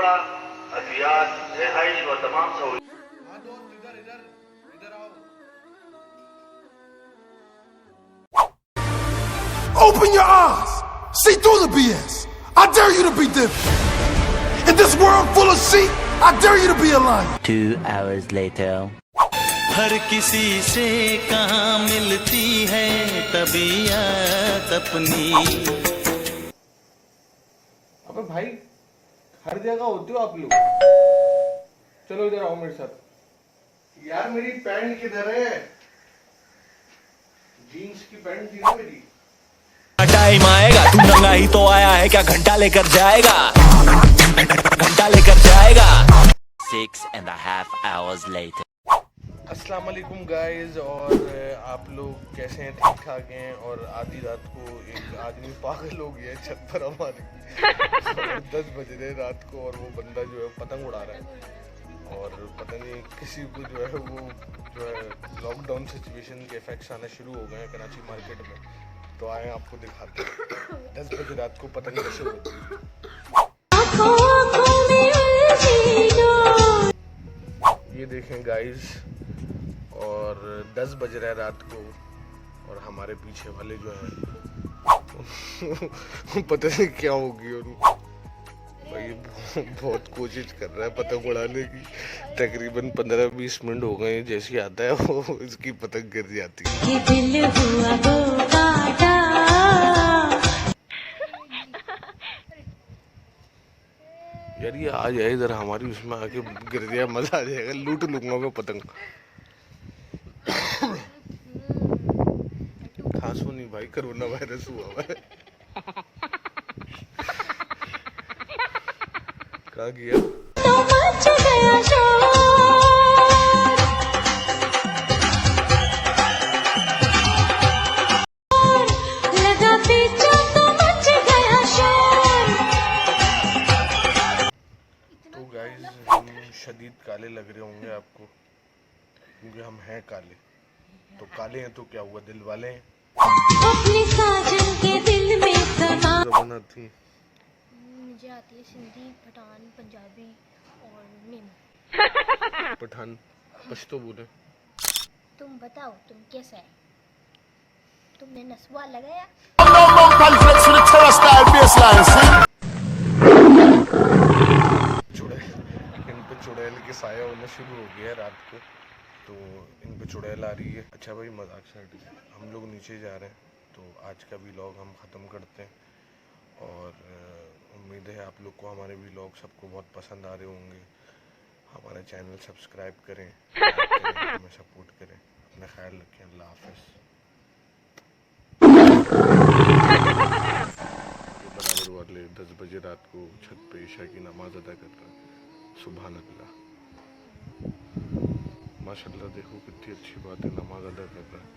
कपड़ा, अद्वियात, रिहाइश व तमाम सहूलियत। Open your eyes. See through the BS. I dare you to be different. In this world full of sheep, I dare you to be a lion. 2 hours later. हर किसी से कहाँ मिलती है तबीयत अपनी। अबे भाई, हर जगह होते हो आप लोग। चलो इधर आओ मेरे साथ। यार मेरी पैंट किधर है? जीन्स की पैंट थी ना मेरी। टाइम आएगा, तू नंगा ही तो आया है, क्या घंटा लेकर जाएगा? घंटा लेकर जाएगा। 6.5 hours later. अस्सलाम वालेकुम गाइस, और आप लोग कैसे हैं? ठीक ठाक हैं? और आधी रात को एक आदमी पागल हो गया है छत पर हमारे 10 बज रहे रात को, और वो बंदा जो है पतंग उड़ा रहा है। और पता नहीं किसी को जो है वो जो है लॉकडाउन सिचुएशन के इफेक्ट्स आना शुरू हो गए हैं कराची मार्केट में। तो आए आपको दिखाते हैं 10 बजे रात को पतंग कैसे उड़ती है। ये देखें गाइस, और 10 बज रहा है रात को, और हमारे पीछे वाले जो है पता नहीं क्या होगी उनको। भाई बहुत कोशिश कर रहा है पतंग उड़ाने की। तकरीबन 15-20 मिनट हो गए, जैसे आता है वो इसकी पतंग गिर जाती है। यार ये आ जाए इधर हमारी उसमें आके गिर जाए, मजा आ जाएगा, लूट लूंगा मैं पतंग। खांसो नहीं भाई, कोरोना वायरस हुआ है। कहाँ गया? तो गाइस हम शदीद काले लग रहे होंगे आपको, क्योंकि हम हैं काले। तो काले हैं तो क्या हुआ, दिल वाले हैं। अपने साजन के दिल में ज़बान आती है? मुझे आती है सिंधी, पठान, पंजाबी और नीम। पठान पश्तो बोले। तुम बताओ तुम कैसा है? तुमने नस्वा लगाया? इन पे चुड़ैल के साया होना शुरू हो गया है रात को, तो इन पे चुड़ैल आ रही है। अच्छा भाई मजाक साइड, हम लोग नीचे जा रहे हैं, तो आज का व्लॉग हम ख़त्म करते हैं। और उम्मीद है आप लोग को हमारे व्लॉग सबको बहुत पसंद आ रहे होंगे। हमारा चैनल सब्सक्राइब करें, हमें सपोर्ट करें। अपना ख्याल रखें। अल्लाह हाफ़िज़। बराबर वाले 10 बजे रात को छत पे ईशा की नमाज अदा कर रहा है। सुभान अल्लाह, माशाल्लाह, देखो कितनी अच्छी बात है, नमाज अदा कर रहा है।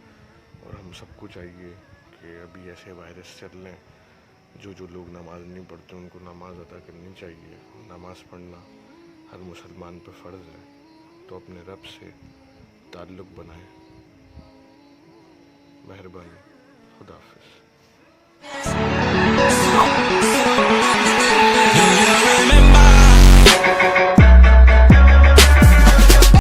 और हम सबको चाहिए कि अभी ऐसे वायरस चल रहे हैं, जो लोग नमाज नहीं पढ़ते उनको नमाज अदा करनी चाहिए। नमाज पढ़ना हर मुसलमान पे फ़र्ज़ है, तो अपने रब से ताल्लुक़ बनाएं। मेहरबानी। खुदा हाफ़िज़।